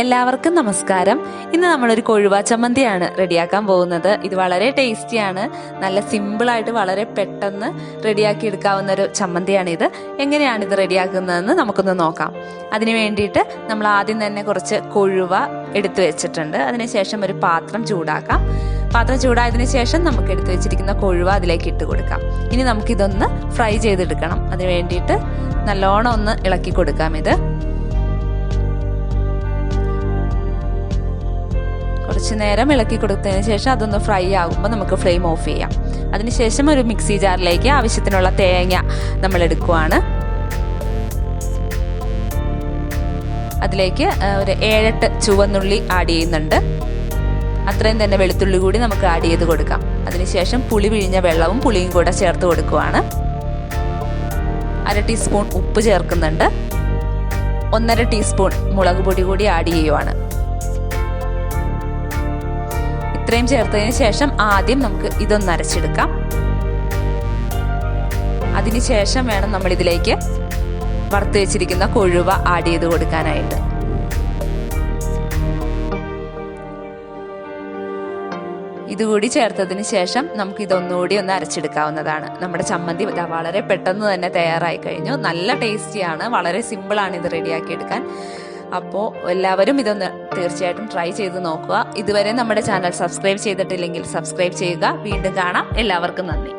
എല്ലാവർക്കും നമസ്കാരം. ഇന്ന് നമ്മളൊരു കൊഴുവ ചമ്മന്തിയാണ് റെഡിയാക്കാൻ പോകുന്നത്. ഇത് വളരെ ടേസ്റ്റിയാണ്. നല്ല സിമ്പിളായിട്ട് വളരെ പെട്ടെന്ന് റെഡിയാക്കി എടുക്കാവുന്ന ഒരു ചമ്മന്തിയാണിത്. എങ്ങനെയാണ് ഇത് റെഡിയാക്കുന്നതെന്ന് നമുക്കൊന്ന് നോക്കാം. അതിന് വേണ്ടിയിട്ട് നമ്മൾ ആദ്യം തന്നെ കുറച്ച് കൊഴുവ എടുത്തു വെച്ചിട്ടുണ്ട്. അതിനുശേഷം ഒരു പാത്രം ചൂടാക്കാം. പാത്രം ചൂടായതിനു ശേഷം നമുക്ക് എടുത്തു വെച്ചിരിക്കുന്ന കൊഴുവ അതിലേക്ക് ഇട്ട് കൊടുക്കാം. ഇനി നമുക്കിതൊന്ന് ഫ്രൈ ചെയ്തെടുക്കണം. അതിന് വേണ്ടിയിട്ട് നല്ലോണം ഒന്ന് ഇളക്കി കൊടുക്കാം. ഇത് കുറച്ച് നേരം ഇളക്കി കൊടുത്തതിന് ശേഷം അതൊന്ന് ഫ്രൈ ആകുമ്പോൾ നമുക്ക് ഫ്ലെയിം ഓഫ് ചെയ്യാം. അതിനുശേഷം ഒരു മിക്സി ജാറിലേക്ക് ആവശ്യത്തിനുള്ള തേങ്ങ നമ്മൾ എടുക്കുവാണ്. അതിലേക്ക് ഒരു 7-8 ചുവന്നുള്ളി ആഡ് ചെയ്യുന്നുണ്ട്. അത്രയും തന്നെ വെളുത്തുള്ളി കൂടി നമുക്ക് ആഡ് ചെയ്ത് കൊടുക്കാം. അതിനുശേഷം പുളി പിഴിഞ്ഞ വെള്ളവും പുളിയും കൂടെ ചേർത്ത് കൊടുക്കുവാണ്. 1/2 ടീസ്പൂൺ ഉപ്പ് ചേർക്കുന്നുണ്ട്. 1/2 ടീസ്പൂൺ മുളക് പൊടി കൂടി ആഡ് ചെയ്യുവാണ്. ഇത്രയും ചേർത്തതിന് ശേഷം ആദ്യം നമുക്ക് ഇതൊന്ന് അരച്ചെടുക്കാം. അതിനുശേഷം വേണം നമ്മൾ ഇതിലേക്ക് വറുത്ത് വെച്ചിരിക്കുന്ന കൊഴുവ ആഡ് ചെയ്ത് കൊടുക്കാനായിട്ട്. ഇതുകൂടി ചേർത്തതിന് ശേഷം നമുക്ക് ഇതൊന്നുകൂടി ഒന്ന് അരച്ചെടുക്കാവുന്നതാണ്. നമ്മുടെ ചമ്മന്തി വളരെ പെട്ടെന്ന് തന്നെ തയ്യാറായി കഴിഞ്ഞു. നല്ല ടേസ്റ്റിയാണ്. വളരെ സിമ്പിളാണ് ഇത് റെഡിയാക്കി എടുക്കാൻ. അപ്പോൾ എല്ലാവരും ഇതൊന്ന് തീർച്ചയായിട്ടും ട്രൈ ചെയ്ത് നോക്കുക. ഇതുവരെ നമ്മുടെ ചാനൽ സബ്സ്ക്രൈബ് ചെയ്തിട്ടില്ലെങ്കിൽ സബ്സ്ക്രൈബ് ചെയ്യുക. വീണ്ടും കാണാം. എല്ലാവർക്കും നന്ദി.